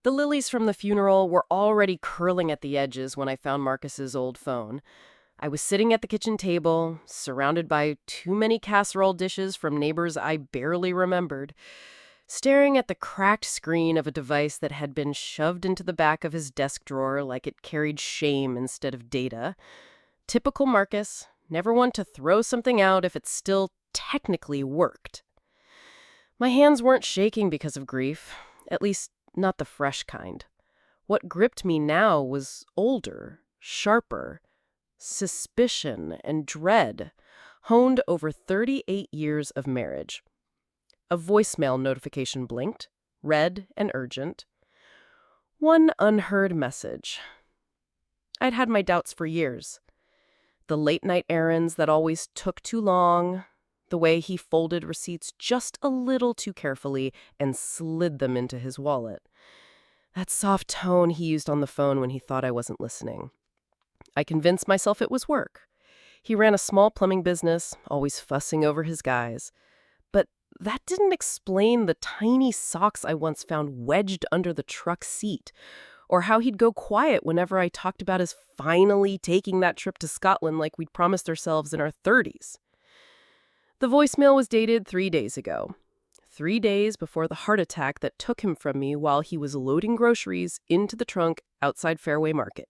The lilies from the funeral were already curling at the edges when I found Marcus's old phone. I was sitting at the kitchen table, surrounded by too many casserole dishes from neighbors I barely remembered, staring at the cracked screen of a device that had been shoved into the back of his desk drawer like it carried shame instead of data. Typical Marcus, never one to throw something out if it still technically worked. My hands weren't shaking because of grief, at least not the fresh kind. What gripped me now was older, sharper, suspicion and dread, honed over 38 years of marriage. A voicemail notification blinked, red and urgent. One unheard message. I'd had my doubts for years. The late-night errands that always took too long, the way he folded receipts just a little too carefully and slid them into his wallet. That soft tone he used on the phone when he thought I wasn't listening. I convinced myself it was work. He ran a small plumbing business, always fussing over his guys. But that didn't explain the tiny socks I once found wedged under the truck seat, or how he'd go quiet whenever I talked about his finally taking that trip to Scotland like we'd promised ourselves in our 30s. The voicemail was dated 3 days ago. 3 days before the heart attack that took him from me while he was loading groceries into the trunk outside Fairway Market.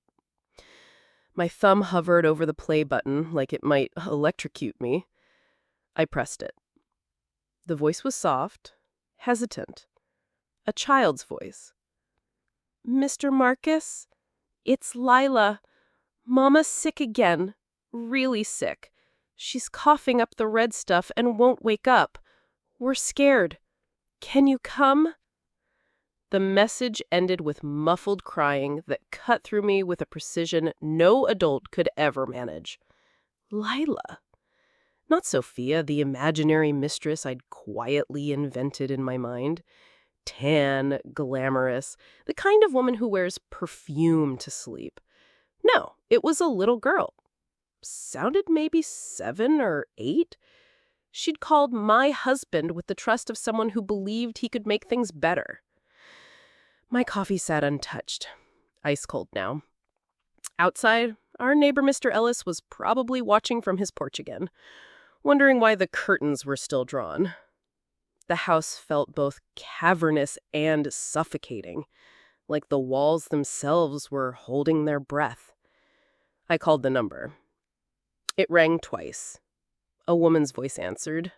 My thumb hovered over the play button like it might electrocute me. I pressed it. The voice was soft, hesitant. A child's voice. "Mr. Marcus? It's Lila. Mama's sick again. Really sick. She's coughing up the red stuff and won't wake up. We're scared. Can you come?" The message ended with muffled crying that cut through me with a precision no adult could ever manage. Lila. Not Sophia, the imaginary mistress I'd quietly invented in my mind. Tan, glamorous, the kind of woman who wears perfume to sleep. No, it was a little girl. Sounded maybe 7 or 8. She'd called my husband with the trust of someone who believed he could make things better. My coffee sat untouched, ice cold now. Outside, our neighbor Mr. Ellis was probably watching from his porch again, wondering why the curtains were still drawn. The house felt both cavernous and suffocating, like the walls themselves were holding their breath. I called the number. It rang twice. A woman's voice answered.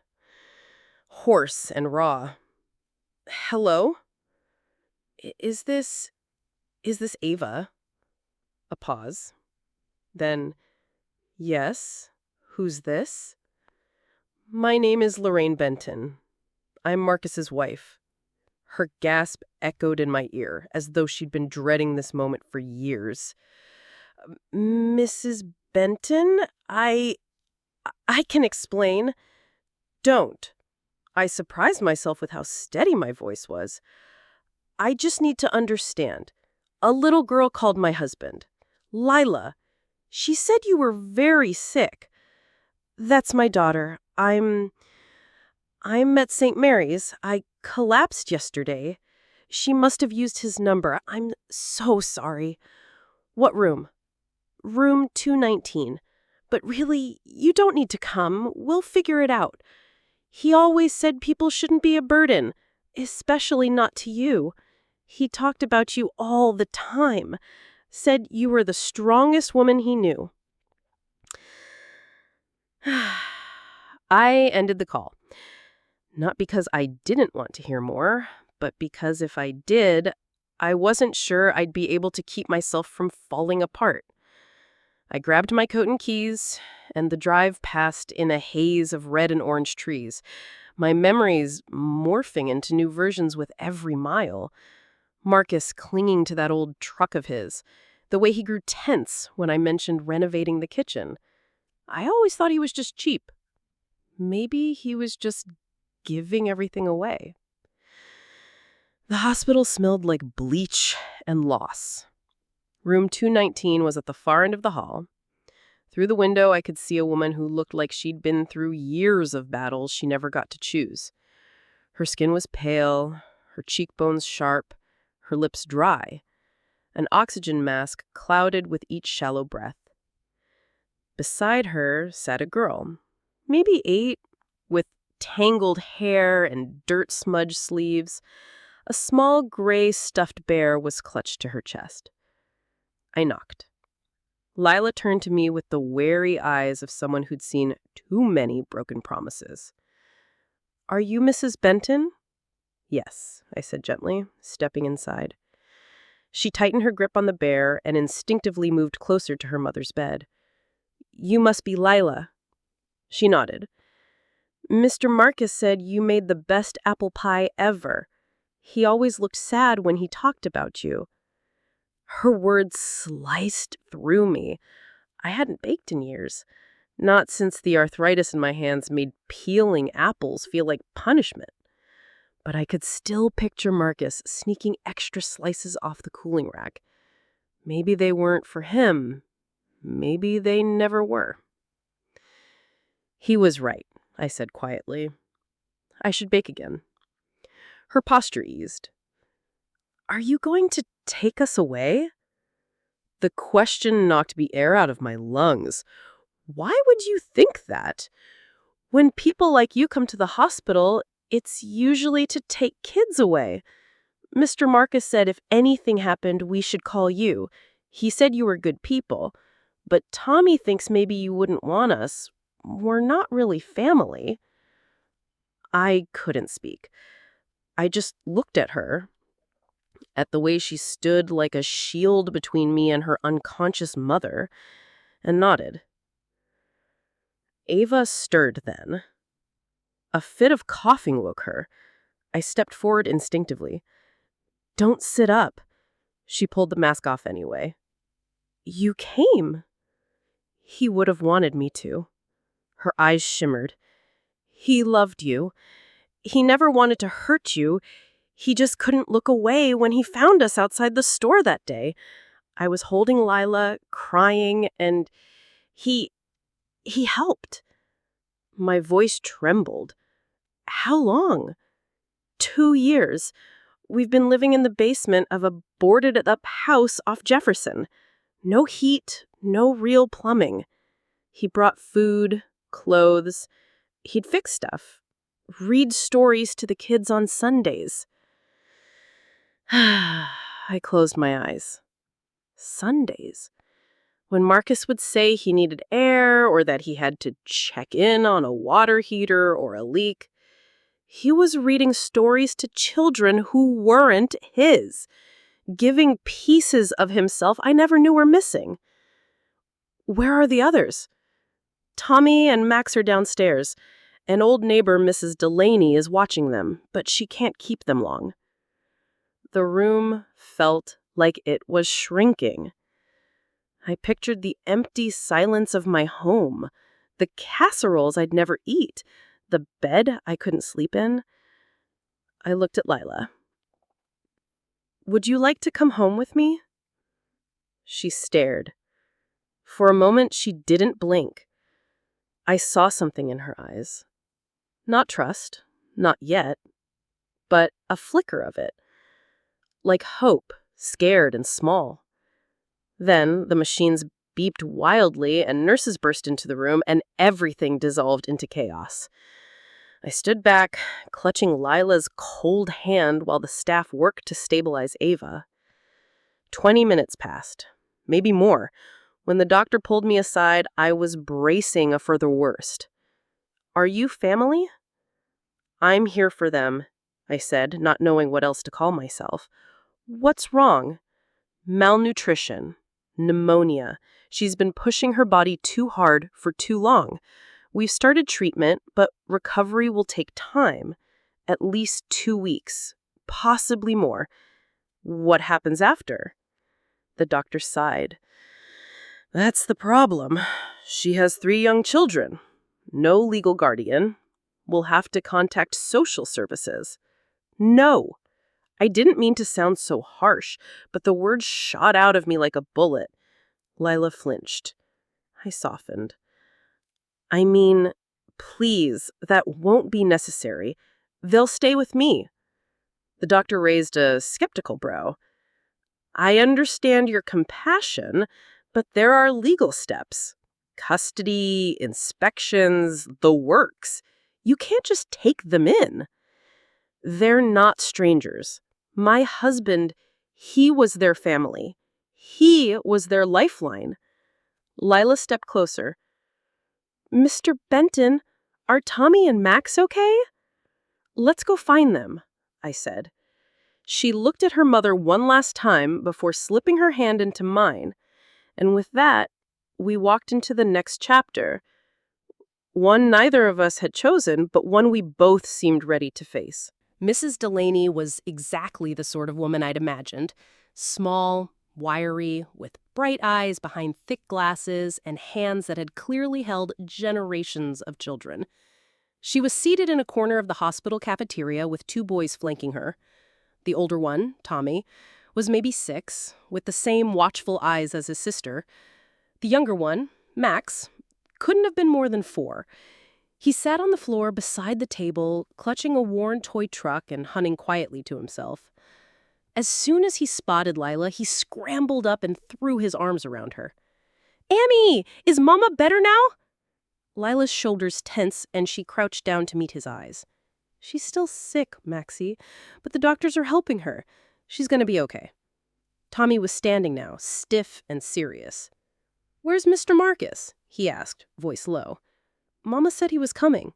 Hoarse and raw. "Hello? Is this Ava?" A pause. Then, "Yes, who's this?" "My name is Lorraine Benton. I'm Marcus's wife." Her gasp echoed in my ear, as though she'd been dreading this moment for years. "Mrs. Benton, I can explain." "Don't." I surprised myself with how steady my voice was. "I just need to understand. A little girl called my husband. Lila. She said you were very sick." "That's my daughter. I'm at St. Mary's. I collapsed yesterday. She must have used his number. I'm so sorry." "What room?" "Room 219. But really, you don't need to come. We'll figure it out. He always said people shouldn't be a burden, especially not to you. He talked about you all the time. Said you were the strongest woman he knew." I ended the call. Not because I didn't want to hear more, but because if I did, I wasn't sure I'd be able to keep myself from falling apart. I grabbed my coat and keys, and the drive passed in a haze of red and orange trees, my memories morphing into new versions with every mile. Marcus clinging to that old truck of his, the way he grew tense when I mentioned renovating the kitchen. I always thought he was just cheap. Maybe he was just giving everything away. The hospital smelled like bleach and loss. Room 219 was at the far end of the hall. Through the window, I could see a woman who looked like she'd been through years of battles she never got to choose. Her skin was pale, her cheekbones sharp, her lips dry, an oxygen mask clouded with each shallow breath. Beside her sat a girl, maybe 8, with tangled hair and dirt-smudged sleeves. A small gray stuffed bear was clutched to her chest. I knocked. Lila turned to me with the wary eyes of someone who'd seen too many broken promises. "Are you Mrs. Benton?" "Yes," I said gently, stepping inside. She tightened her grip on the bear and instinctively moved closer to her mother's bed. "You must be Lila." She nodded. "Mr. Marcus said you made the best apple pie ever. He always looked sad when he talked about you." Her words sliced through me. I hadn't baked in years. Not since the arthritis in my hands made peeling apples feel like punishment. But I could still picture Marcus sneaking extra slices off the cooling rack. Maybe they weren't for him. Maybe they never were. "He was right," I said quietly. "I should bake again." Her posture eased. "Are you going to take us away?" The question knocked the air out of my lungs. Why would you think that? When people like you come to the hospital, it's usually to take kids away. Mr. Marcus said if anything happened, we should call you. He said you were good people. But Tommy thinks maybe you wouldn't want us. We're not really family." I couldn't speak. I just looked at her, at the way she stood like a shield between me and her unconscious mother, and nodded. Ava stirred then. A fit of coughing woke her. I stepped forward instinctively. "Don't sit up." She pulled the mask off anyway. "You came." "He would have wanted me to." Her eyes shimmered. "He loved you. He never wanted to hurt you. He just couldn't look away when he found us outside the store that day. I was holding Lila, crying, and he helped." My voice trembled. "How long?" 2 years. We've been living in the basement of a boarded-up house off Jefferson. No heat, no real plumbing. He brought food, clothes. He'd fix stuff. Read stories to the kids on Sundays." I closed my eyes. Sundays? When Marcus would say he needed air or that he had to check in on a water heater or a leak, he was reading stories to children who weren't his, giving pieces of himself I never knew were missing. Where are the others? Tommy and Max are downstairs. An old neighbor, Mrs. Delaney, is watching them, but she can't keep them long. The room felt like it was shrinking. I pictured the empty silence of my home, the casseroles I'd never eat, the bed I couldn't sleep in. I looked at Lila. "Would you like to come home with me?" She stared. For a moment, she didn't blink. I saw something in her eyes. Not trust, not yet, but a flicker of it. Like hope, scared and small. Then the machines beeped wildly and nurses burst into the room and everything dissolved into chaos. I stood back, clutching Lila's cold hand while the staff worked to stabilize Ava. 20 minutes passed, maybe more. When the doctor pulled me aside, I was bracing for the worst. "Are you family?" "I'm here for them," I said, not knowing what else to call myself. "What's wrong?" "Malnutrition. Pneumonia. She's been pushing her body too hard for too long. We've started treatment, but recovery will take time. At least 2 weeks. Possibly more." "What happens after?" The doctor sighed. "That's the problem. She has 3 young children. No legal guardian. We'll have to contact social services." "No." I didn't mean to sound so harsh, but the words shot out of me like a bullet. Lila flinched. I softened. "I mean, please, that won't be necessary. They'll stay with me." The doctor raised a skeptical brow. I understand your compassion, but there are legal steps. Custody, inspections, the works. You can't just take them in. They're not strangers. My husband, he was their family. He was their lifeline. Lila stepped closer. Mr. Benton, are Tommy and Max okay? Let's go find them, I said. She looked at her mother one last time before slipping her hand into mine, and with that, we walked into the next chapter. One neither of us had chosen, but one we both seemed ready to face. Mrs. Delaney was exactly the sort of woman I'd imagined. Small, wiry, with bright eyes behind thick glasses and hands that had clearly held generations of children. She was seated in a corner of the hospital cafeteria with two boys flanking her. The older one, Tommy, was maybe 6, with the same watchful eyes as his sister. The younger one, Max, couldn't have been more than 4. He sat on the floor beside the table, clutching a worn toy truck and humming quietly to himself. As soon as he spotted Lila, he scrambled up and threw his arms around her. "Ammy, is Mama better now?" Lila's shoulders tense, and she crouched down to meet his eyes. "She's still sick, Maxie, but the doctors are helping her. She's going to be okay." Tommy was standing now, stiff and serious. "Where's Mr. Marcus?" he asked, voice low. "Mama said he was coming."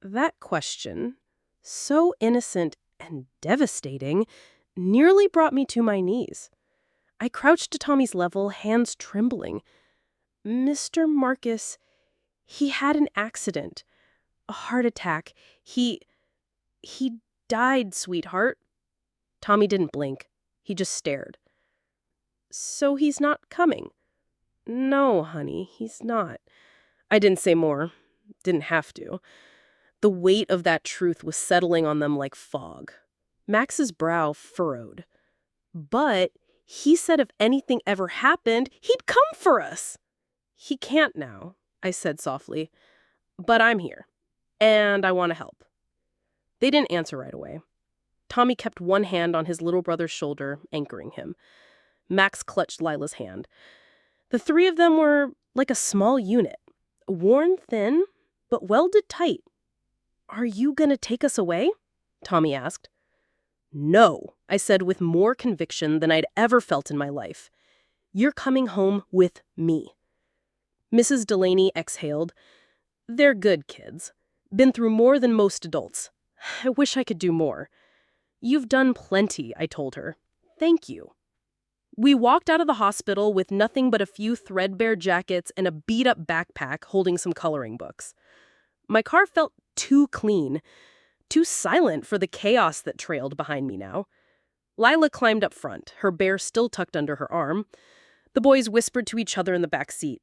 That question, so innocent and devastating, nearly brought me to my knees. I crouched to Tommy's level, hands trembling. "Mr. Marcus, he had an accident. A heart attack. He died, sweetheart." Tommy didn't blink. He just stared. "So he's not coming?" "No, honey, he's not." I didn't say more. Didn't have to. The weight of that truth was settling on them like fog. Max's brow furrowed. "But he said if anything ever happened, he'd come for us." "He can't now," I said softly. "But I'm here. And I want to help." They didn't answer right away. Tommy kept one hand on his little brother's shoulder, anchoring him. Max clutched Lila's hand. The three of them were like a small unit, worn thin, but welded tight. "Are you going to take us away?" Tommy asked. "No," I said with more conviction than I'd ever felt in my life. "You're coming home with me." Mrs. Delaney exhaled. "They're good kids. Been through more than most adults. I wish I could do more." "You've done plenty," I told her. "Thank you." We walked out of the hospital with nothing but a few threadbare jackets and a beat-up backpack holding some coloring books. My car felt too clean, too silent for the chaos that trailed behind me now. Lila climbed up front, her bear still tucked under her arm. The boys whispered to each other in the back seat.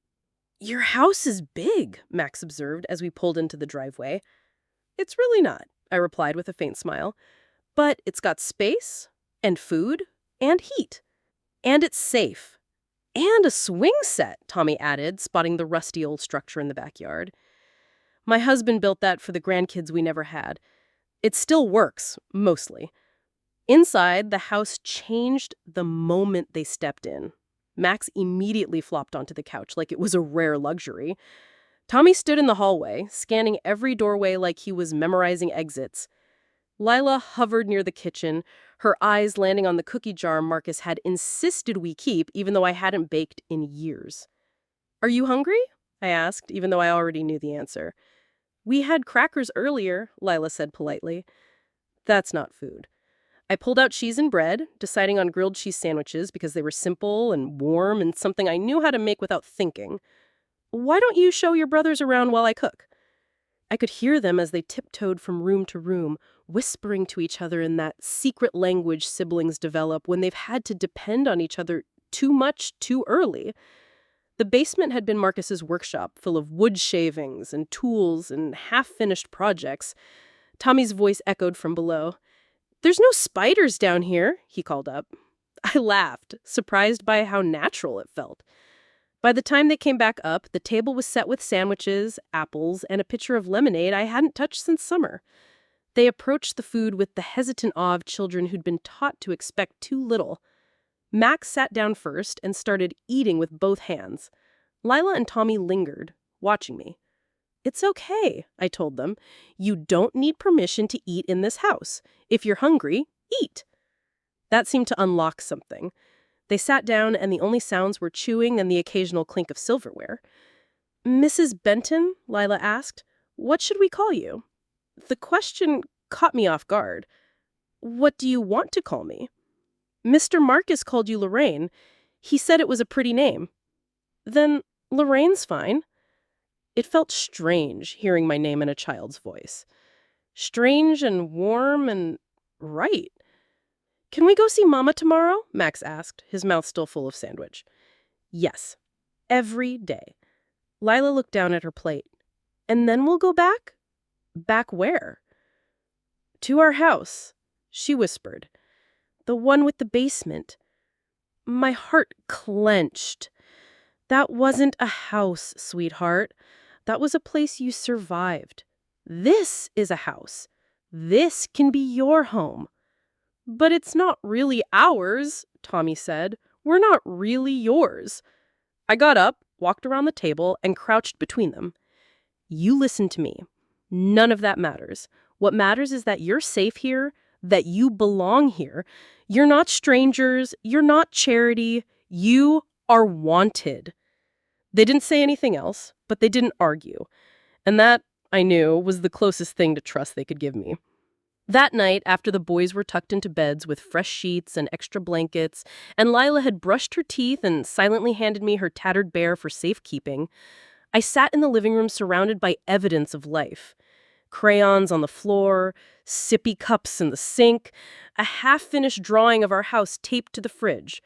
"Your house is big," Max observed as we pulled into the driveway. "It's really not," I replied with a faint smile. "But it's got space, and food, and heat. And it's safe. And a swing set," Tommy added, spotting the rusty old structure in the backyard. "My husband built that for the grandkids we never had. It still works, mostly." Inside, the house changed the moment they stepped in. Max immediately flopped onto the couch like it was a rare luxury. Tommy stood in the hallway, scanning every doorway like he was memorizing exits. Lila hovered near the kitchen, her eyes landing on the cookie jar Marcus had insisted we keep, even though I hadn't baked in years. "Are you hungry?" I asked, even though I already knew the answer. "We had crackers earlier," Lila said politely. "That's not food." I pulled out cheese and bread, deciding on grilled cheese sandwiches because they were simple and warm and something I knew how to make without thinking. "Why don't you show your brothers around while I cook?" I could hear them as they tiptoed from room to room, whispering to each other in that secret language siblings develop when they've had to depend on each other too much too early. The basement had been Marcus's workshop, full of wood shavings and tools and half-finished projects. Tommy's voice echoed from below. "There's no spiders down here," he called up. I laughed, surprised by how natural it felt. By the time they came back up, the table was set with sandwiches, apples, and a pitcher of lemonade I hadn't touched since summer. They approached the food with the hesitant awe of children who'd been taught to expect too little. Max sat down first and started eating with both hands. Lila and Tommy lingered, watching me. "It's okay," I told them. "You don't need permission to eat in this house. If you're hungry, eat." That seemed to unlock something. They sat down, and the only sounds were chewing and the occasional clink of silverware. "Mrs. Benton?" Lila asked. "What should we call you?" The question caught me off guard. "What do you want to call me?" "Mr. Marcus called you Lorraine. He said it was a pretty name." "Then Lorraine's fine." It felt strange hearing my name in a child's voice. Strange and warm and right. "Can we go see Mama tomorrow?" Max asked, his mouth still full of sandwich. "Yes. Every day." Lila looked down at her plate. "And then we'll go back?" "Back where?" "To our house," she whispered. "The one with the basement." My heart clenched. That wasn't a house, sweetheart. That was a place you survived. This is a house. This can be your home. "But it's not really ours," Tommy said. "We're not really yours." I got up, walked around the table, and crouched between them. "You listen to me. None of that matters. What matters is that you're safe here, that you belong here. You're not strangers. You're not charity. You are wanted." They didn't say anything else, but they didn't argue. And that, I knew, was the closest thing to trust they could give me. That night, after the boys were tucked into beds with fresh sheets and extra blankets, and Lila had brushed her teeth and silently handed me her tattered bear for safekeeping, I sat in the living room surrounded by evidence of life. Crayons on the floor, sippy cups in the sink, a half-finished drawing of our house taped to the fridge.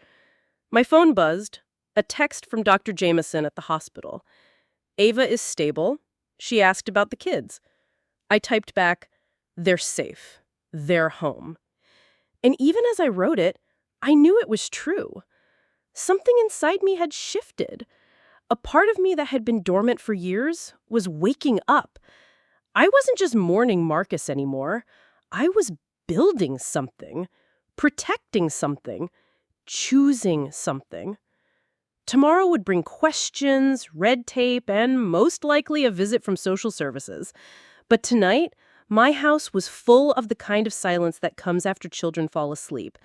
My phone buzzed, a text from Dr. Jameson at the hospital. "Ava is stable. She asked about the kids." I typed back, "They're safe. They're home." And even as I wrote it, I knew it was true. Something inside me had shifted. A part of me that had been dormant for years was waking up. I wasn't just mourning Marcus anymore. I was building something, protecting something, choosing something. Tomorrow would bring questions, red tape, and most likely a visit from social services. But tonight, my house was full of the kind of silence that comes after children fall asleep.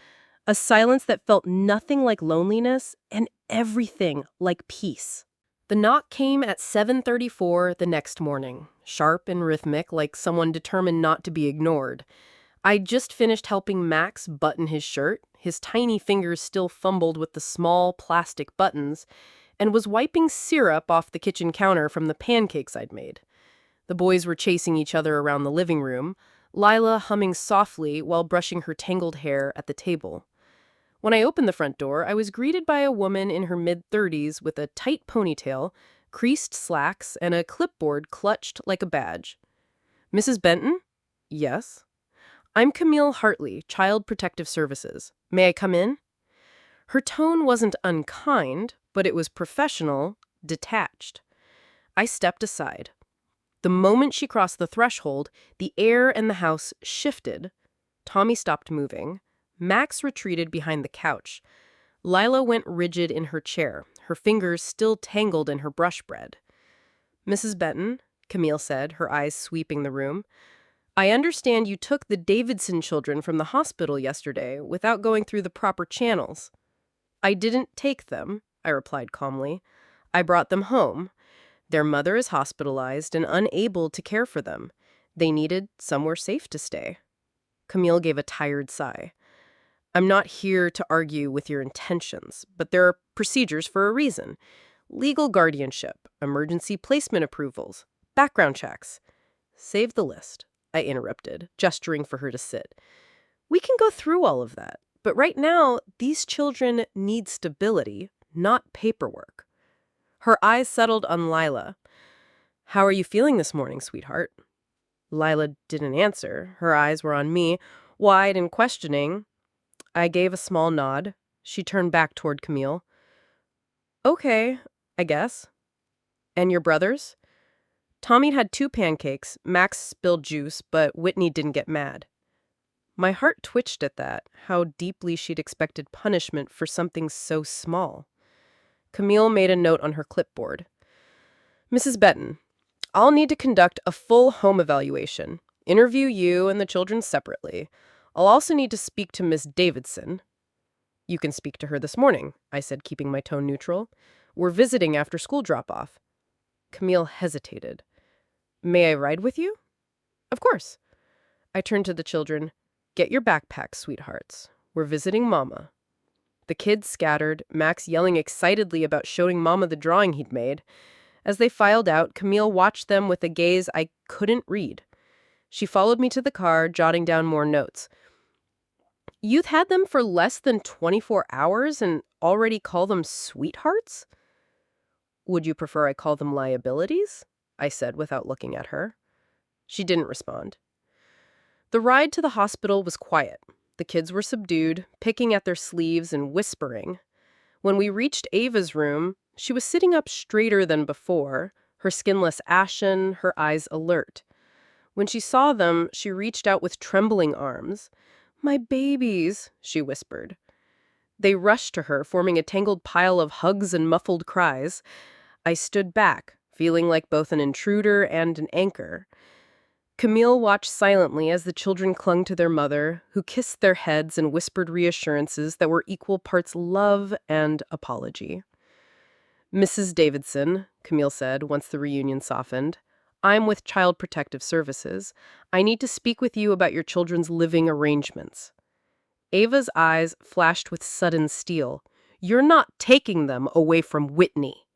A silence that felt nothing like loneliness and everything like peace. The knock came at 7:34 the next morning, sharp and rhythmic like someone determined not to be ignored. I'd just finished helping Max button his shirt, his tiny fingers still fumbled with the small plastic buttons, and was wiping syrup off the kitchen counter from the pancakes I'd made. The boys were chasing each other around the living room, Lila humming softly while brushing her tangled hair at the table. When I opened the front door, I was greeted by a woman in her mid-30s with a tight ponytail, creased slacks, and a clipboard clutched like a badge. "Mrs. Benton?" "Yes." "I'm Camille Hartley, Child Protective Services. May I come in?" Her tone wasn't unkind, but it was professional, detached. I stepped aside. The moment she crossed the threshold, the air in the house shifted. Tommy stopped moving. Max retreated behind the couch. Lila went rigid in her chair, her fingers still tangled in her brush bread. "Mrs. Benton," Camille said, her eyes sweeping the room, "I understand you took the Davidson children from the hospital yesterday without going through the proper channels." "I didn't take them," I replied calmly. "I brought them home. Their mother is hospitalized and unable to care for them. They needed somewhere safe to stay." Camille gave a tired sigh. "I'm not here to argue with your intentions, but there are procedures for a reason. Legal guardianship, emergency placement approvals, background checks." "Save the list," I interrupted, gesturing for her to sit. "We can go through all of that, but right now, these children need stability, not paperwork." Her eyes settled on Lila. "How are you feeling this morning, sweetheart?" Lila didn't answer. Her eyes were on me, wide and questioning. I gave a small nod. She turned back toward Camille. "Okay, I guess." "And your brothers?" Tommy had 2 pancakes, Max spilled juice, but Whitney didn't get mad. My heart twitched at that, how deeply she'd expected punishment for something so small. Camille made a note on her clipboard. Mrs. Benton, I'll need to conduct a full home evaluation. Interview you and the children separately. I'll also need to speak to Miss Davidson. You can speak to her this morning, I said, keeping my tone neutral. We're visiting after school drop-off. Camille hesitated. May I ride with you? Of course. I turned to the children. Get your backpacks, sweethearts. We're visiting Mama. The kids scattered, Max yelling excitedly about showing Mama the drawing he'd made. As they filed out, Camille watched them with a gaze I couldn't read. She followed me to the car, jotting down more notes. You've had them for less than 24 hours and already call them sweethearts? Would you prefer I call them liabilities? I said without looking at her. She didn't respond. The ride to the hospital was quiet. The kids were subdued, picking at their sleeves and whispering. When we reached Ava's room, she was sitting up straighter than before, her skin less ashen, her eyes alert. When she saw them, she reached out with trembling arms. My babies, she whispered. They rushed to her, forming a tangled pile of hugs and muffled cries. I stood back, feeling like both an intruder and an anchor. Camille watched silently as the children clung to their mother, who kissed their heads and whispered reassurances that were equal parts love and apology. Mrs. Davidson, Camille said once the reunion softened, I'm with Child Protective Services. I need to speak with you about your children's living arrangements. Ava's eyes flashed with sudden steel. You're not taking them away from Whitney.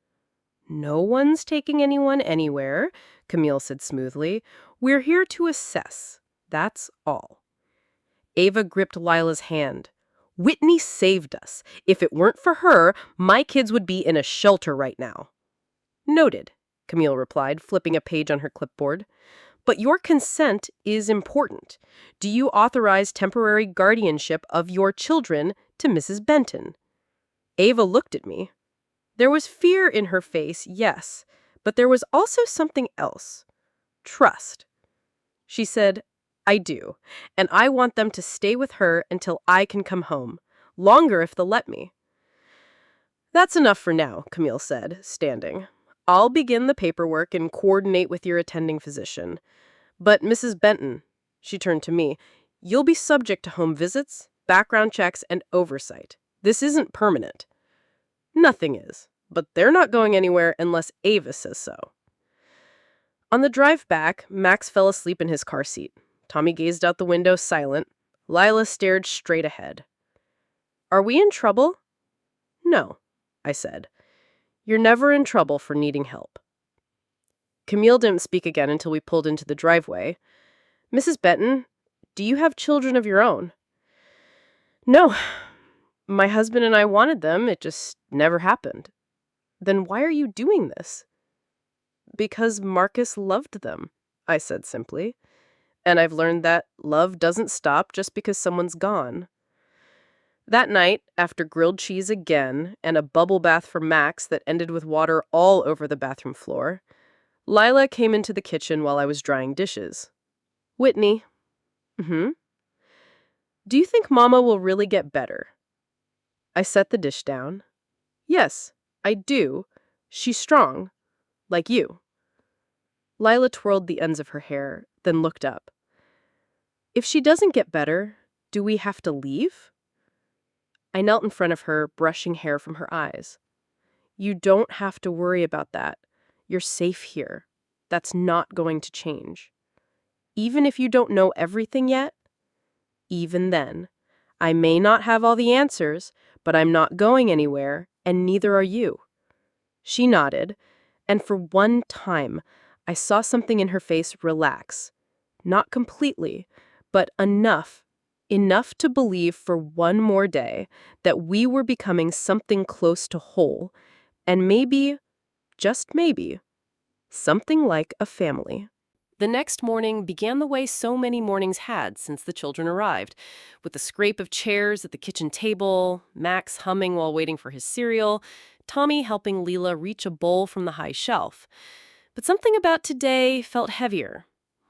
No one's taking anyone anywhere, Camille said smoothly. We're here to assess. That's all. Ava gripped Lila's hand. Whitney saved us. If it weren't for her, my kids would be in a shelter right now. Noted, Camille replied, flipping a page on her clipboard. But your consent is important. Do you authorize temporary guardianship of your children to Mrs. Benton? Ava looked at me. There was fear in her face, yes, but there was also something else. Trust. She said, I do, and I want them to stay with her until I can come home. Longer if they'll let me. That's enough for now, Camille said, standing. I'll begin the paperwork and coordinate with your attending physician. But Mrs. Benton, she turned to me, you'll be subject to home visits, background checks, and oversight. This isn't permanent. Nothing is, but they're not going anywhere unless Ava says so. On the drive back, Max fell asleep in his car seat. Tommy gazed out the window, silent. Lila stared straight ahead. Are we in trouble? No, I said. You're never in trouble for needing help. Camille didn't speak again until we pulled into the driveway. Mrs. Benton, do you have children of your own? No. My husband and I wanted them. It just never happened. Then why are you doing this? Because Marcus loved them, I said simply. And I've learned that love doesn't stop just because someone's gone. That night, after grilled cheese again and a bubble bath for Max that ended with water all over the bathroom floor, Lila came into the kitchen while I was drying dishes. Whitney. Do you think Mama will really get better? I set the dish down. Yes, I do. She's strong. Like you. Lila twirled the ends of her hair, then looked up. If she doesn't get better, do we have to leave? I knelt in front of her, brushing hair from her eyes. You don't have to worry about that. You're safe here. That's not going to change. Even if you don't know everything yet, even then, I may not have all the answers, but I'm not going anywhere, and neither are you. She nodded, and for one time, I saw something in her face relax. Not completely, but enough to believe for one more day that we were becoming something close to whole, and maybe, just maybe, something like a family. The next morning began the way so many mornings had since the children arrived, with the scrape of chairs at the kitchen table, Max humming while waiting for his cereal, Tommy helping Leela reach a bowl from the high shelf. But something about today felt heavier,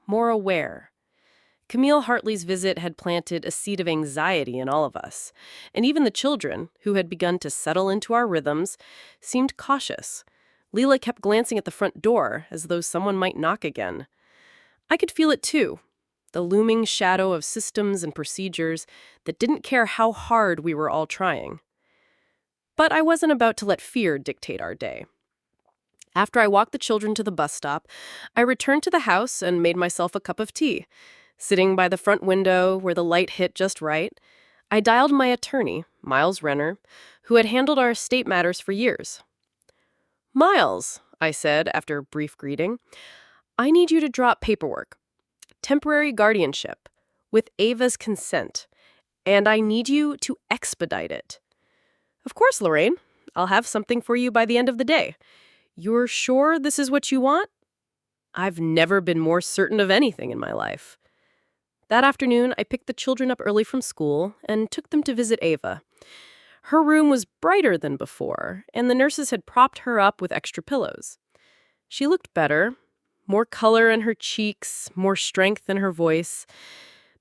more aware. Camille Hartley's visit had planted a seed of anxiety in all of us, and even the children, who had begun to settle into our rhythms, seemed cautious. Leela kept glancing at the front door, as though someone might knock again. I could feel it too, the looming shadow of systems and procedures that didn't care how hard we were all trying. But I wasn't about to let fear dictate our day. After I walked the children to the bus stop, I returned to the house and made myself a cup of tea. Sitting by the front window where the light hit just right, I dialed my attorney, Miles Renner, who had handled our estate matters for years. "Miles," I said after a brief greeting, "I need you to drop paperwork. Temporary guardianship, with Ava's consent, and I need you to expedite it." "Of course, Lorraine. I'll have something for you by the end of the day. You're sure this is what you want?" I've never been more certain of anything in my life. That afternoon, I picked the children up early from school and took them to visit Ava. Her room was brighter than before, and the nurses had propped her up with extra pillows. She looked better, more color in her cheeks, more strength in her voice.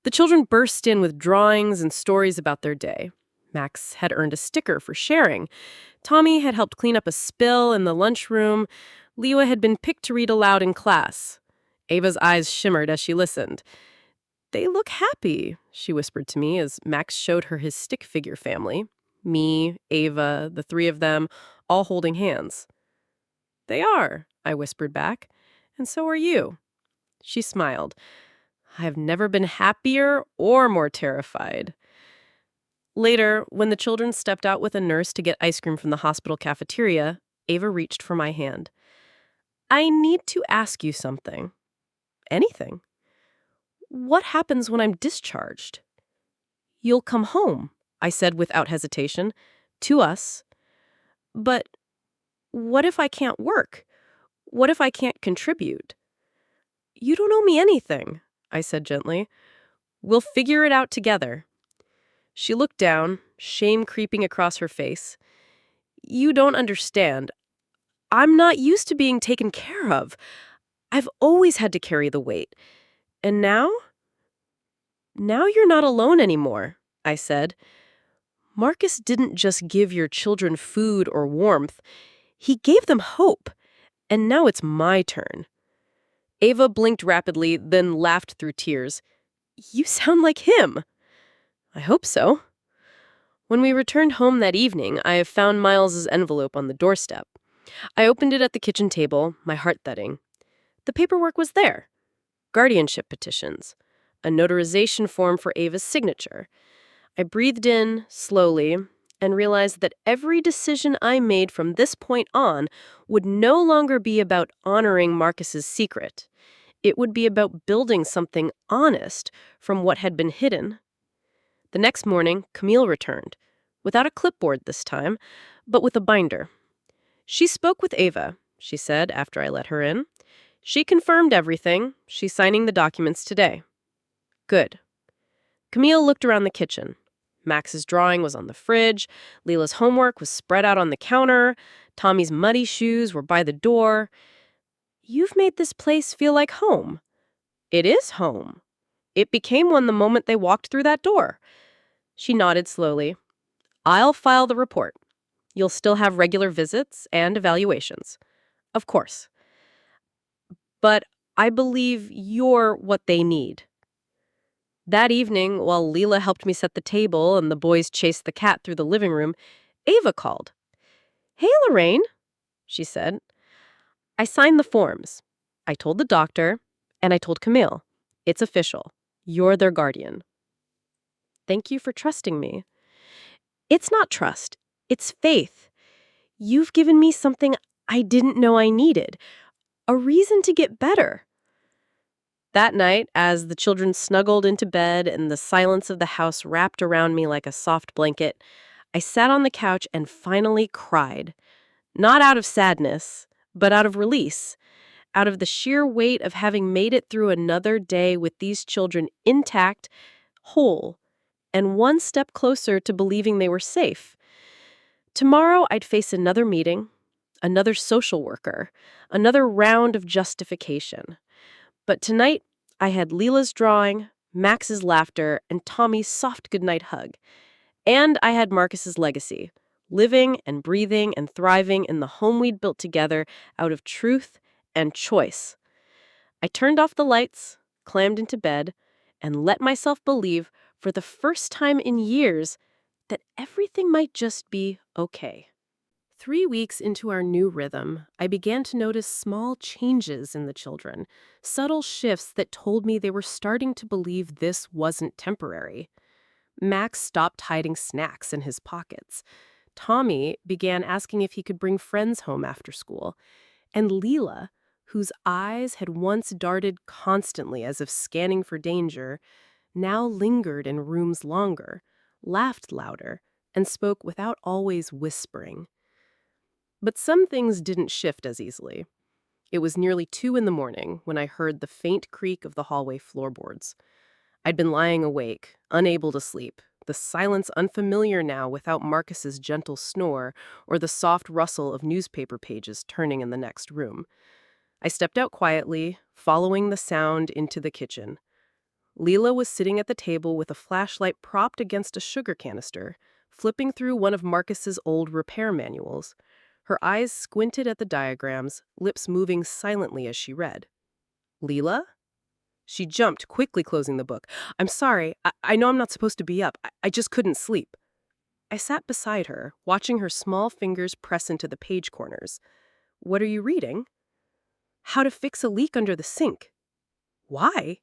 The children burst in with drawings and stories about their day. Max had earned a sticker for sharing. Tommy had helped clean up a spill in the lunchroom. Lewa had been picked to read aloud in class. Ava's eyes shimmered as she listened. "They look happy," she whispered to me as Max showed her his stick figure family. Me, Ava, the three of them, all holding hands. "They are," I whispered back, "and so are you." She smiled. I have never been happier or more terrified. Later, when the children stepped out with a nurse to get ice cream from the hospital cafeteria, Ava reached for my hand. "I need to ask you something." "Anything." "What happens when I'm discharged?" "You'll come home," I said without hesitation. "To us." "But what if I can't work? What if I can't contribute?" "You don't owe me anything," I said gently. "We'll figure it out together." She looked down, shame creeping across her face. "You don't understand. I'm not used to being taken care of. I've always had to carry the weight. And now? Now you're not alone anymore," I said. "Marcus didn't just give your children food or warmth. He gave them hope. And now it's my turn." Ava blinked rapidly, then laughed through tears. "You sound like him." "I hope so." When we returned home that evening, I found Miles's envelope on the doorstep. I opened it at the kitchen table, my heart thudding. The paperwork was there. Guardianship petitions. A notarization form for Ava's signature. I breathed in, slowly, and realized that every decision I made from this point on would no longer be about honoring Marcus's secret. It would be about building something honest from what had been hidden. The next morning, Camille returned, without a clipboard this time, but with a binder. "She spoke with Ava," she said after I let her in. "She confirmed everything. She's signing the documents today." "Good." Camille looked around the kitchen. Max's drawing was on the fridge. Leela's homework was spread out on the counter. Tommy's muddy shoes were by the door. "You've made this place feel like home." "It is home. It became one the moment they walked through that door." She nodded slowly. "I'll file the report. You'll still have regular visits and evaluations. Of course. But I believe you're what they need." That evening, while Leela helped me set the table and the boys chased the cat through the living room, Ava called. "Hey, Lorraine," she said. "I signed the forms. I told the doctor, and I told Camille. It's official. You're their guardian." "Thank you for trusting me." "It's not trust. It's faith. You've given me something I didn't know I needed. A reason to get better." That night, as the children snuggled into bed and the silence of the house wrapped around me like a soft blanket, I sat on the couch and finally cried. Not out of sadness, but out of release, out of the sheer weight of having made it through another day with these children intact, whole, and one step closer to believing they were safe. Tomorrow, I'd face another meeting, another social worker, another round of justification. But tonight, I had Leela's drawing, Max's laughter, and Tommy's soft goodnight hug. And I had Marcus's legacy, living and breathing and thriving in the home we'd built together out of truth and choice. I turned off the lights, clammed into bed, and let myself believe, for the first time in years, that everything might just be okay. 3 weeks into our new rhythm, I began to notice small changes in the children, subtle shifts that told me they were starting to believe this wasn't temporary. Max stopped hiding snacks in his pockets. Tommy began asking if he could bring friends home after school. And Leela, whose eyes had once darted constantly as if scanning for danger, now lingered in rooms longer, laughed louder, and spoke without always whispering. But some things didn't shift as easily. It was nearly 2 in the morning when I heard the faint creak of the hallway floorboards. I'd been lying awake, unable to sleep, the silence unfamiliar now without Marcus's gentle snore or the soft rustle of newspaper pages turning in the next room. I stepped out quietly, following the sound into the kitchen. Leela was sitting at the table with a flashlight propped against a sugar canister, flipping through one of Marcus's old repair manuals. Her eyes squinted at the diagrams, lips moving silently as she read. "Leela?" She jumped, quickly closing the book. "I'm sorry. I know I'm not supposed to be up. I just couldn't sleep." I sat beside her, watching her small fingers press into the page corners. "What are you reading?" "How to fix a leak under the sink." "Why?"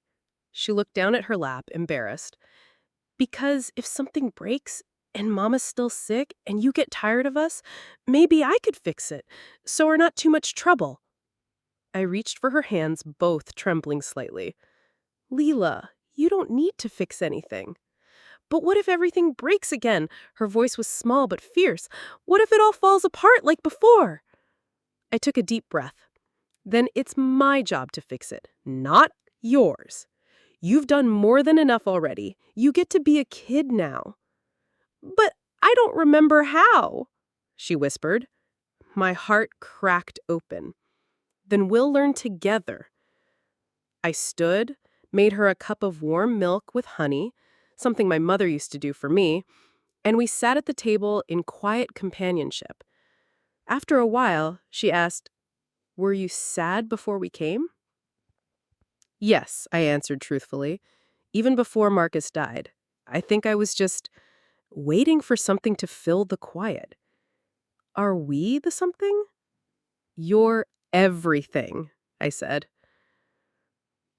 She looked down at her lap, embarrassed. "Because if something breaks and Mama's still sick and you get tired of us, maybe I could fix it, so we're not too much trouble." I reached for her hands, both trembling slightly. "Leela, you don't need to fix anything." "But what if everything breaks again?" Her voice was small but fierce. "What if it all falls apart like before?" I took a deep breath. "Then it's my job to fix it, not yours. You've done more than enough already. You get to be a kid now." "But I don't remember how," she whispered. My heart cracked open. "Then we'll learn together." I stood, made her a cup of warm milk with honey, something my mother used to do for me, and we sat at the table in quiet companionship. After a while, she asked, "Were you sad before we came?" "Yes," I answered truthfully. "Even before Marcus died. I think I was just waiting for something to fill the quiet." "Are we the something?" "You're everything," I said.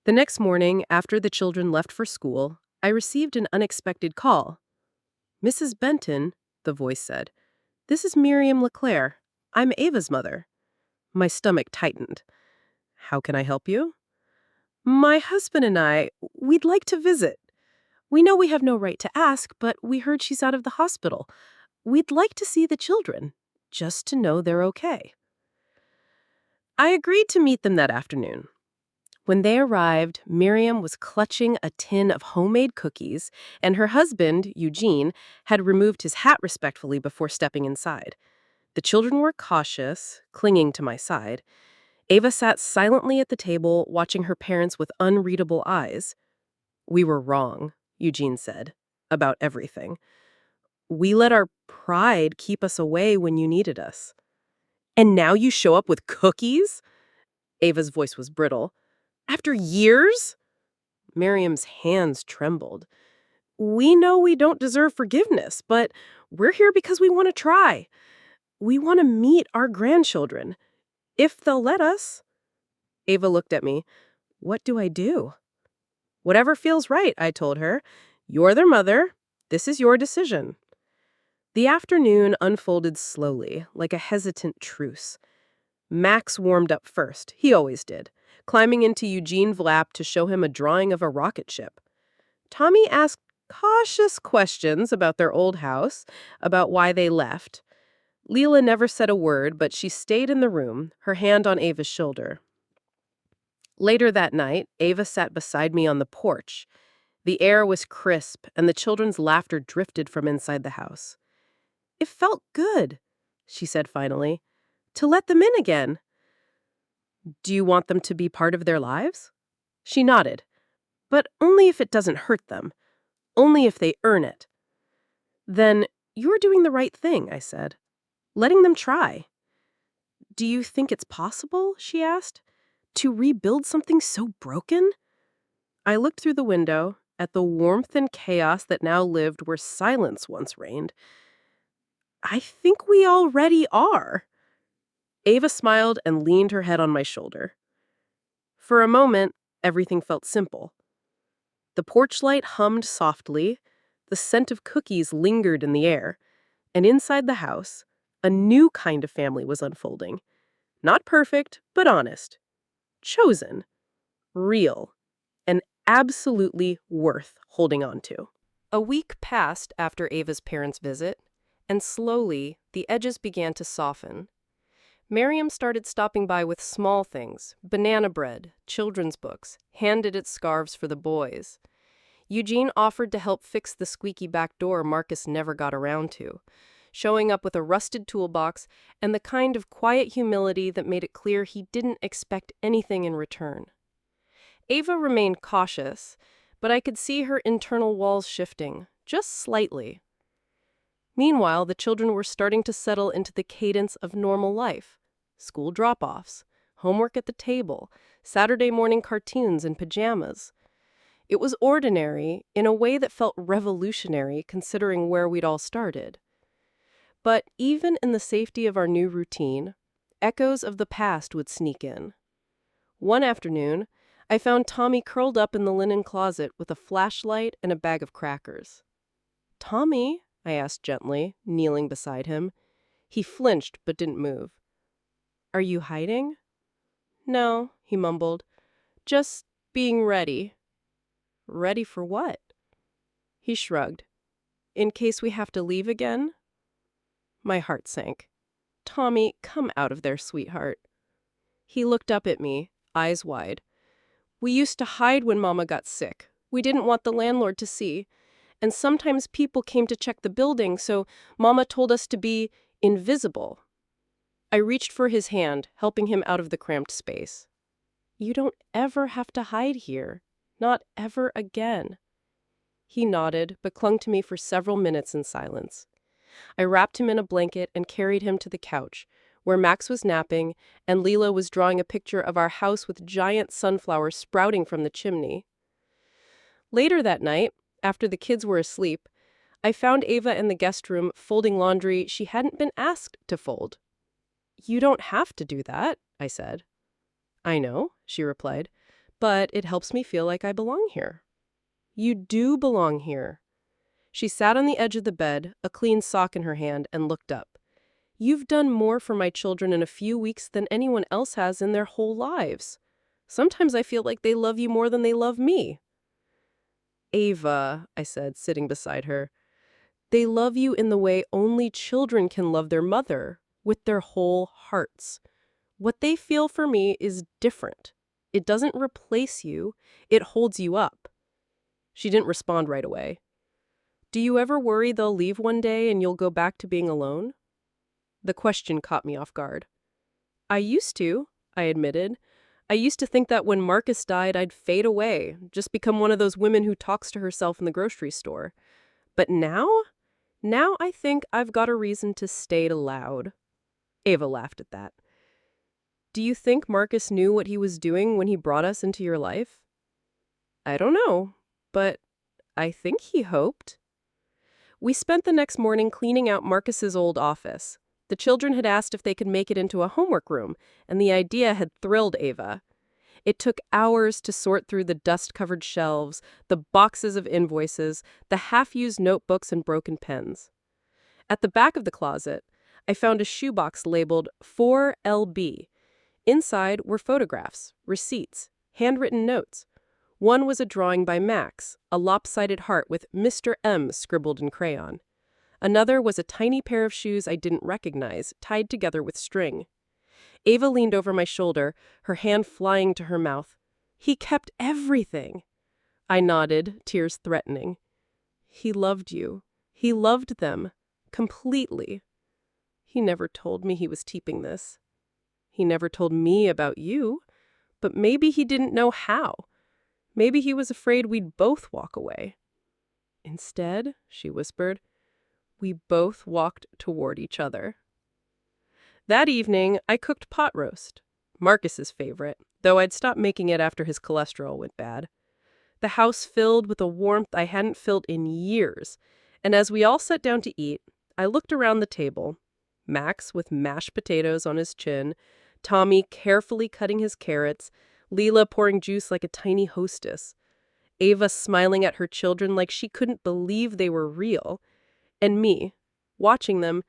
The next morning, after the children left for school, I received an unexpected call. "Mrs. Benton," the voice said, "this is Miriam LeClaire. I'm Ava's mother." My stomach tightened. "How can I help you?" "My husband and we'd like to visit. We know we have no right to ask, but we heard she's out of the hospital. We'd like to see the children, just to know they're okay." I agreed to meet them that afternoon. When they arrived, Miriam was clutching a tin of homemade cookies, and her husband, Eugene, had removed his hat respectfully before stepping inside. The children were cautious, clinging to my side. Ava sat silently at the table, watching her parents with unreadable eyes. "We were wrong," Eugene said, "about everything. We let our pride keep us away when you needed us." "And now you show up with cookies?" Ava's voice was brittle. "After years?" Miriam's hands trembled. "We know we don't deserve forgiveness, but we're here because we want to try. We want to meet our grandchildren, if they'll let us." Ava looked at me. "What do I do?" "Whatever feels right," I told her. "You're their mother. This is your decision." The afternoon unfolded slowly, like a hesitant truce. Max warmed up first. He always did, climbing into Eugene's lap to show him a drawing of a rocket ship. Tommy asked cautious questions about their old house, about why they left. Leela never said a word, but she stayed in the room, her hand on Ava's shoulder. Later that night, Ava sat beside me on the porch. The air was crisp, and the children's laughter drifted from inside the house. "It felt good," she said finally. To let them in again. Do you want them to be part of their lives? She nodded. But only if it doesn't hurt them. Only if they earn it. Then you're doing the right thing, I said. Letting them try. Do you think it's possible, she asked, to rebuild something so broken? I looked through the window at the warmth and chaos that now lived where silence once reigned. I think we already are. Ava smiled and leaned her head on my shoulder. For a moment, everything felt simple. The porch light hummed softly, the scent of cookies lingered in the air, and inside the house, a new kind of family was unfolding. Not perfect, but honest. Chosen. Real. And absolutely worth holding on to. A week passed after Ava's parents' visit, and slowly, the edges began to soften. Miriam started stopping by with small things, banana bread, children's books, hand-knitted scarves for the boys. Eugene offered to help fix the squeaky back door Marcus never got around to, showing up with a rusted toolbox and the kind of quiet humility that made it clear he didn't expect anything in return. Ava remained cautious, but I could see her internal walls shifting, just slightly. Meanwhile, the children were starting to settle into the cadence of normal life. School drop-offs, homework at the table, Saturday morning cartoons and pajamas. It was ordinary in a way that felt revolutionary considering where we'd all started. But even in the safety of our new routine, echoes of the past would sneak in. One afternoon, I found Tommy curled up in the linen closet with a flashlight and a bag of crackers. "Tommy?" I asked gently, kneeling beside him. He flinched but didn't move. "Are you hiding?" "No," he mumbled. "Just being ready." "Ready for what?" He shrugged. "In case we have to leave again?" My heart sank. "Tommy, come out of there, sweetheart." He looked up at me, eyes wide. "We used to hide when Mama got sick. We didn't want the landlord to see. And sometimes people came to check the building, so Mama told us to be invisible." I reached for his hand, helping him out of the cramped space. "You don't ever have to hide here. Not ever again." He nodded, but clung to me for several minutes in silence. I wrapped him in a blanket and carried him to the couch, where Max was napping and Leela was drawing a picture of our house with giant sunflowers sprouting from the chimney. Later that night, after the kids were asleep, I found Ava in the guest room folding laundry she hadn't been asked to fold. "You don't have to do that," I said. "I know," she replied, "but it helps me feel like I belong here." "You do belong here." She sat on the edge of the bed, a clean sock in her hand, and looked up. "You've done more for my children in a few weeks than anyone else has in their whole lives. Sometimes I feel like they love you more than they love me." "Ava," I said, sitting beside her, "they love you in the way only children can love their mother, with their whole hearts. What they feel for me is different. It doesn't replace you, it holds you up." She didn't respond right away. "Do you ever worry they'll leave one day and you'll go back to being alone?" The question caught me off guard. "I used to," I admitted. "I used to think that when Marcus died, I'd fade away, just become one of those women who talks to herself in the grocery store. But now I think I've got a reason to stay loud." Ava laughed at that. "Do you think Marcus knew what he was doing when he brought us into your life?" "I don't know, but I think he hoped." We spent the next morning cleaning out Marcus's old office. The children had asked if they could make it into a homework room, and the idea had thrilled Ava. It took hours to sort through the dust-covered shelves, the boxes of invoices, the half-used notebooks and broken pens. At the back of the closet, I found a shoebox labeled 4LB. Inside were photographs, receipts, handwritten notes. One was a drawing by Max, a lopsided heart with Mr. M scribbled in crayon. Another was a tiny pair of shoes I didn't recognize, tied together with string. Ava leaned over my shoulder, her hand flying to her mouth. "He kept everything." I nodded, tears threatening. "He loved you. He loved them. Completely." He never told me he was keeping this. He never told me about you, but maybe he didn't know how. Maybe he was afraid we'd both walk away. Instead, she whispered, we both walked toward each other. That evening, I cooked pot roast, Marcus's favorite, though I'd stopped making it after his cholesterol went bad. The house filled with a warmth I hadn't felt in years, and as we all sat down to eat, I looked around the table. Max with mashed potatoes on his chin, Tommy carefully cutting his carrots, Leela pouring juice like a tiny hostess, Ava smiling at her children like she couldn't believe they were real, and me, watching them,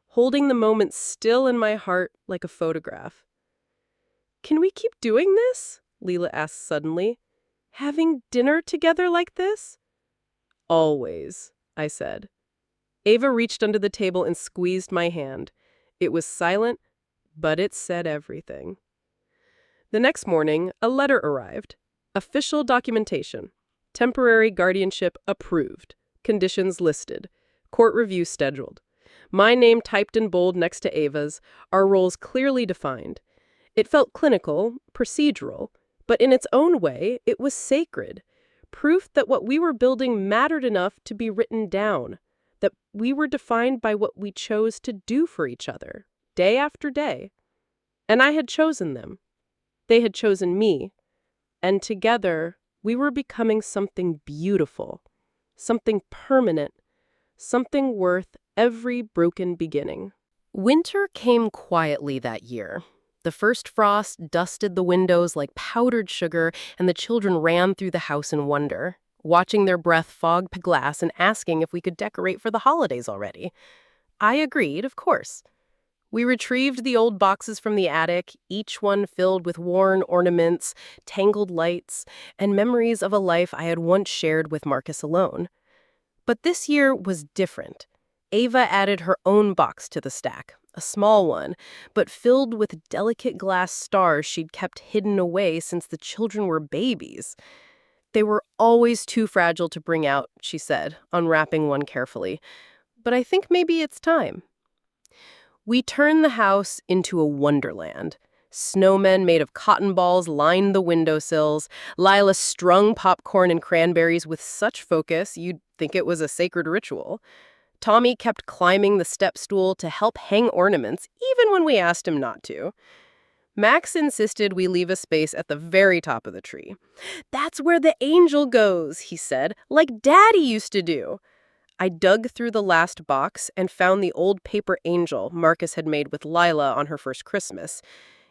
holding the moment still in my heart like a photograph. Can we keep doing this? Leela asked suddenly. Having dinner together like this? Always, I said. Ava reached under the table and squeezed my hand. It was silent, but it said everything. The next morning, a letter arrived. Official documentation. Temporary guardianship approved. Conditions listed. Court review scheduled. My name typed in bold next to Ava's, our roles clearly defined. It felt clinical, procedural, but in its own way, it was sacred. Proof that what we were building mattered enough to be written down, that we were defined by what we chose to do for each other, day after day. And I had chosen them. They had chosen me. And together, we were becoming something beautiful, something permanent, something worth every broken beginning. Winter came quietly that year. The first frost dusted the windows like powdered sugar, and the children ran through the house in wonder, watching their breath fog the glass and asking if we could decorate for the holidays already. I agreed, of course. We retrieved the old boxes from the attic, each one filled with worn ornaments, tangled lights, and memories of a life I had once shared with Marcus alone. But this year was different. Ava added her own box to the stack, a small one, but filled with delicate glass stars she'd kept hidden away since the children were babies. They were always too fragile to bring out, she said, unwrapping one carefully. But I think maybe it's time. We turned the house into a wonderland. Snowmen made of cotton balls lined the windowsills. Lila strung popcorn and cranberries with such focus you'd think it was a sacred ritual. Tommy kept climbing the step stool to help hang ornaments, even when we asked him not to. Max insisted we leave a space at the very top of the tree. "That's where the angel goes," he said, "like Daddy used to do." I dug through the last box and found the old paper angel Marcus had made with Lila on her first Christmas.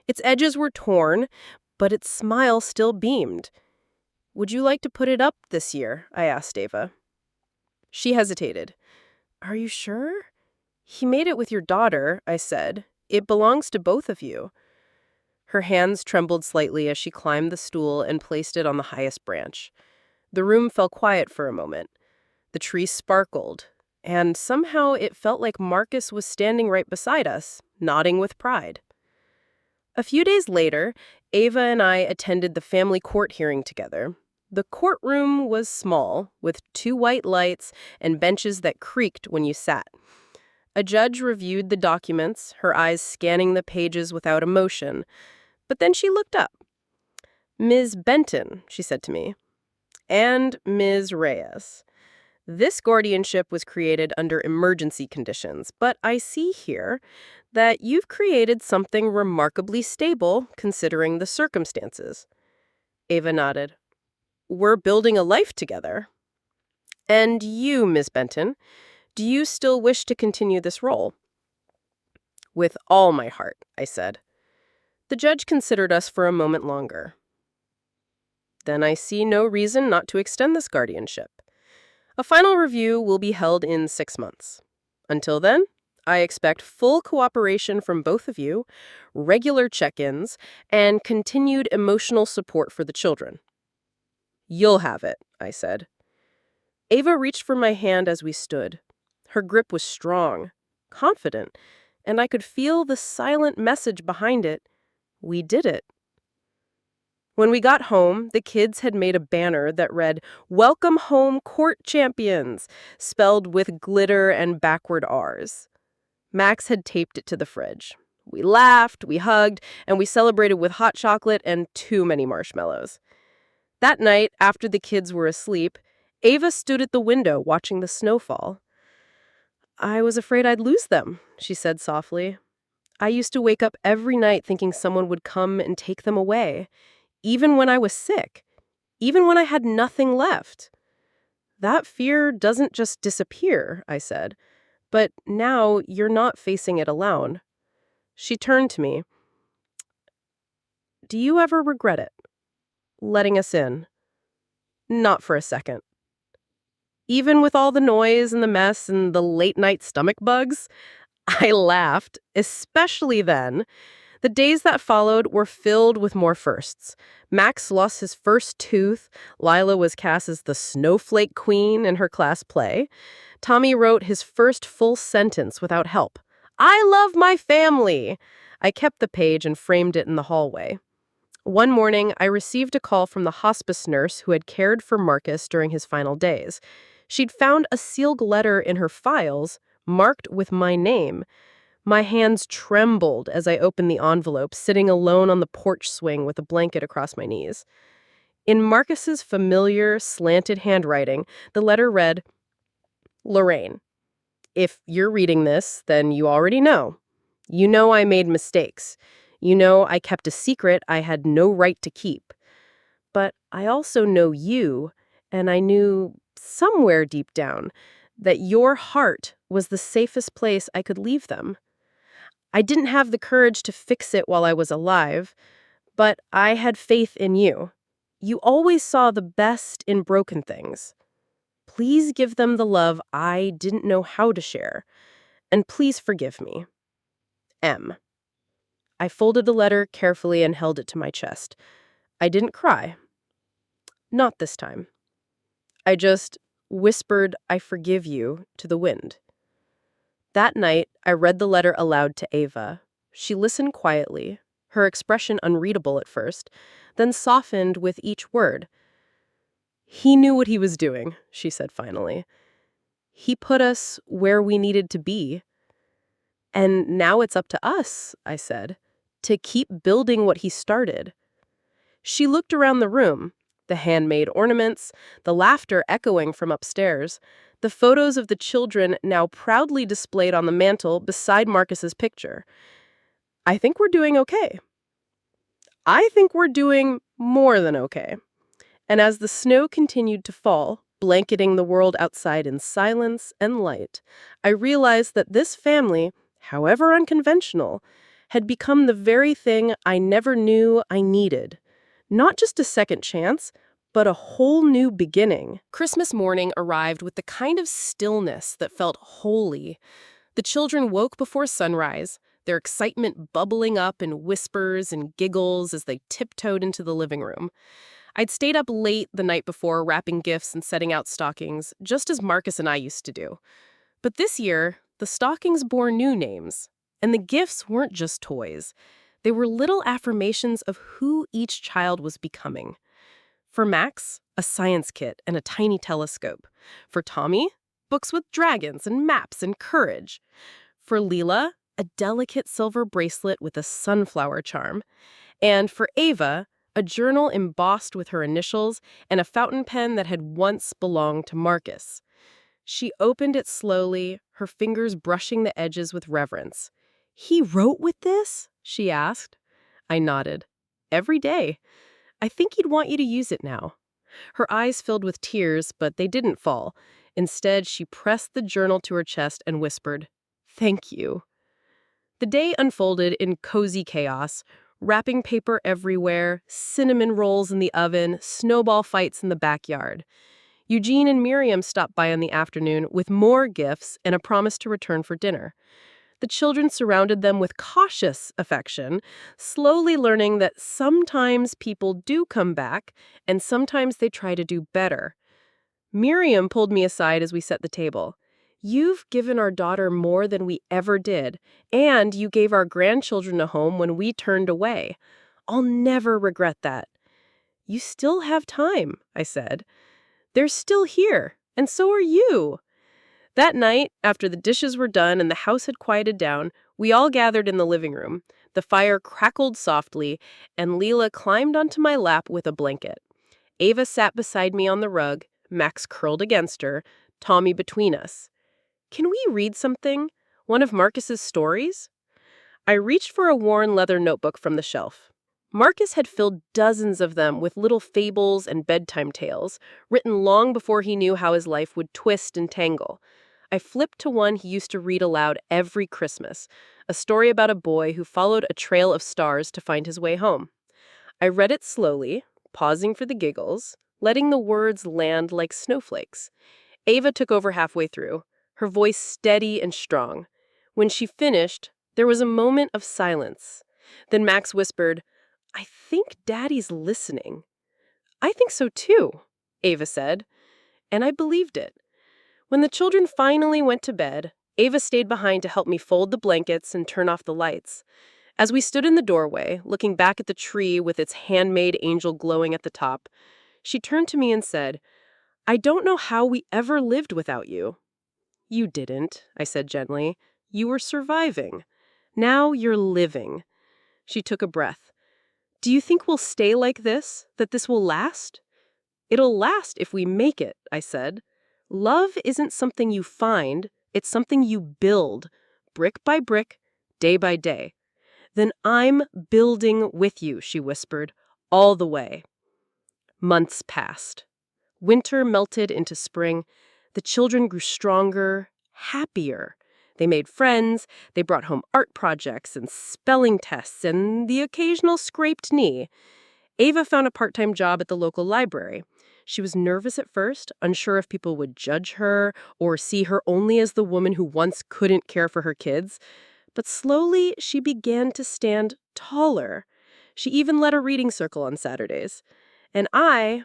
Its edges were torn, but its smile still beamed. "Would you like to put it up this year?" I asked Ava. She hesitated. "Are you sure?" "He made it with your daughter," I said. "It belongs to both of you." Her hands trembled slightly as she climbed the stool and placed it on the highest branch. The room fell quiet for a moment. The tree sparkled, and somehow it felt like Marcus was standing right beside us, nodding with pride. A few days later, Ava and I attended the family court hearing together. The courtroom was small, with 2 white lights and benches that creaked when you sat. A judge reviewed the documents, her eyes scanning the pages without emotion. But then she looked up. "Ms. Benton," she said to me, "and Ms. Reyes. This guardianship was created under emergency conditions, but I see here that you've created something remarkably stable considering the circumstances." Ava nodded. "We're building a life together." "And you, Ms. Benton, do you still wish to continue this role?" "With all my heart," I said. The judge considered us for a moment longer. "Then I see no reason not to extend this guardianship. A final review will be held in 6 months. Until then, I expect full cooperation from both of you, regular check-ins, and continued emotional support for the children." "You'll have it," I said. Ava reached for my hand as we stood. Her grip was strong, confident, and I could feel the silent message behind it. We did it. When we got home, the kids had made a banner that read, "Welcome home, court champions," spelled with glitter and backward R's. Max had taped it to the fridge. We laughed, we hugged, and we celebrated with hot chocolate and too many marshmallows. That night, after the kids were asleep, Ava stood at the window watching the snowfall. "I was afraid I'd lose them," she said softly. "I used to wake up every night thinking someone would come and take them away, even when I was sick, even when I had nothing left." "That fear doesn't just disappear," I said. "But now you're not facing it alone." She turned to me. "Do you ever regret it? Letting us in?" "Not for a second. Even with all the noise and the mess and the late-night stomach bugs?" I laughed, especially then. The days that followed were filled with more firsts. Max lost his first tooth. Lila was cast as the snowflake queen in her class play. Tommy wrote his first full sentence without help. "I love my family." I kept the page and framed it in the hallway. One morning, I received a call from the hospice nurse who had cared for Marcus during his final days. She'd found a sealed letter in her files, marked with my name. My hands trembled as I opened the envelope, sitting alone on the porch swing with a blanket across my knees. In Marcus's familiar, slanted handwriting, the letter read, "Lorraine, if you're reading this, then you already know. You know I made mistakes. You know I kept a secret I had no right to keep. But I also know you, and I knew, somewhere deep down, that your heart was the safest place I could leave them. I didn't have the courage to fix it while I was alive, but I had faith in you. You always saw the best in broken things. Please give them the love I didn't know how to share, and please forgive me. M." I folded the letter carefully and held it to my chest. I didn't cry. Not this time. I just whispered, "I forgive you," to the wind. That night, I read the letter aloud to Ava. She listened quietly, her expression unreadable at first, then softened with each word. "He knew what he was doing," she said finally. "He put us where we needed to be. And now it's up to us," I said, "to keep building what he started." She looked around the room, the handmade ornaments, the laughter echoing from upstairs, the photos of the children now proudly displayed on the mantel beside Marcus's picture. "I think we're doing okay. I think we're doing more than okay." And as the snow continued to fall, blanketing the world outside in silence and light, I realized that this family, however unconventional, had become the very thing I never knew I needed. Not just a second chance, but a whole new beginning. Christmas morning arrived with the kind of stillness that felt holy. The children woke before sunrise, their excitement bubbling up in whispers and giggles as they tiptoed into the living room. I'd stayed up late the night before wrapping gifts and setting out stockings, just as Marcus and I used to do. But this year, the stockings bore new names, and the gifts weren't just toys. They were little affirmations of who each child was becoming. For Max, a science kit and a tiny telescope. For Tommy, books with dragons and maps and courage. For Leela, a delicate silver bracelet with a sunflower charm. And for Ava, a journal embossed with her initials and a fountain pen that had once belonged to Marcus. She opened it slowly, her fingers brushing the edges with reverence. "He wrote with this?" she asked. I nodded. "Every day. I think he'd want you to use it now." Her eyes filled with tears, but they didn't fall. Instead, she pressed the journal to her chest and whispered, "Thank you." The day unfolded in cozy chaos. Wrapping paper everywhere, cinnamon rolls in the oven, snowball fights in the backyard. Eugene and Miriam stopped by in the afternoon with more gifts and a promise to return for dinner. The children surrounded them with cautious affection, slowly learning that sometimes people do come back and sometimes they try to do better. Miriam pulled me aside as we set the table. "You've given our daughter more than we ever did, and you gave our grandchildren a home when we turned away. I'll never regret that." "You still have time," I said. "They're still here, and so are you." That night, after the dishes were done and the house had quieted down, We all gathered in the living room. The fire crackled softly, and Leela climbed onto my lap with a blanket. Ava sat beside me on the rug, Max curled against her, Tommy between us. Can we read something? One of Marcus's stories? I reached for a worn leather notebook from the shelf. Marcus had filled dozens of them with little fables and bedtime tales, written long before he knew how his life would twist and tangle. I flipped to one he used to read aloud every Christmas, a story about a boy who followed a trail of stars to find his way home. I read it slowly, pausing for the giggles, letting the words land like snowflakes. Ava took over halfway through, her voice steady and strong. When she finished, there was a moment of silence. Then Max whispered, "I think Daddy's listening." "I think so too," Ava said, and I believed it. When the children finally went to bed, Ava stayed behind to help me fold the blankets and turn off the lights. As we stood in the doorway, looking back at the tree with its handmade angel glowing at the top, she turned to me and said, "I don't know how we ever lived without you." "You didn't," I said gently. "You were surviving. Now you're living." She took a breath. "Do you think we'll stay like this? That this will last?" "It'll last if we make it," I said. "Love isn't something you find, it's something you build, brick by brick, day by day." "Then I'm building with you," she whispered, "all the way." Months passed. Winter melted into spring. The children grew stronger, happier. They made friends, they brought home art projects and spelling tests and the occasional scraped knee. Ava found a part-time job at the local library. She was nervous at first, unsure if people would judge her or see her only as the woman who once couldn't care for her kids. But slowly, she began to stand taller. She even led a reading circle on Saturdays. And I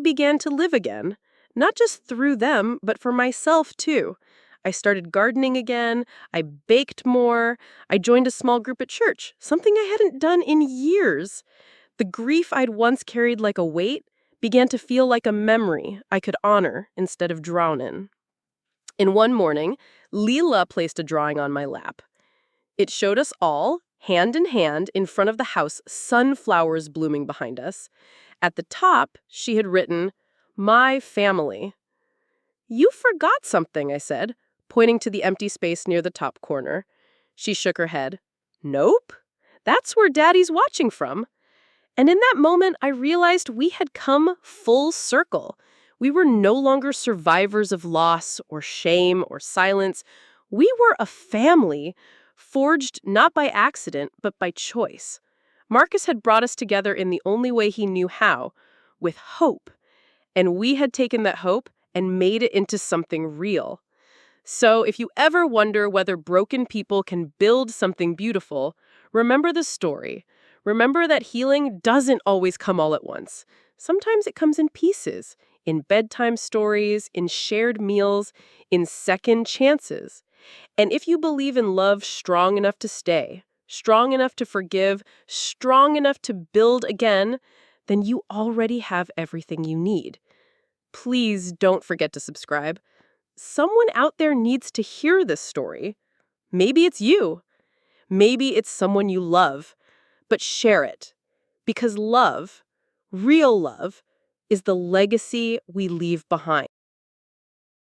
began to live again, not just through them, but for myself too. I started gardening again, I baked more, I joined a small group at church, something I hadn't done in years. The grief I'd once carried like a weight began to feel like a memory I could honor instead of drown in. In one morning, Leela placed a drawing on my lap. It showed us all, hand in hand, in front of the house, sunflowers blooming behind us. At the top, she had written, "My family." "You forgot something," I said, pointing to the empty space near the top corner. She shook her head. "Nope. That's where Daddy's watching from." And in that moment, I realized we had come full circle. We were no longer survivors of loss or shame or silence. We were a family, forged not by accident, but by choice. Marcus had brought us together in the only way he knew how, with hope. And we had taken that hope and made it into something real. So if you ever wonder whether broken people can build something beautiful, remember the story. Remember that healing doesn't always come all at once. Sometimes it comes in pieces, in bedtime stories, in shared meals, in second chances. And if you believe in love strong enough to stay, strong enough to forgive, strong enough to build again, then you already have everything you need. Please don't forget to subscribe. Someone out there needs to hear this story. Maybe it's you. Maybe it's someone you love. But share it. Because love, real love, is the legacy we leave behind.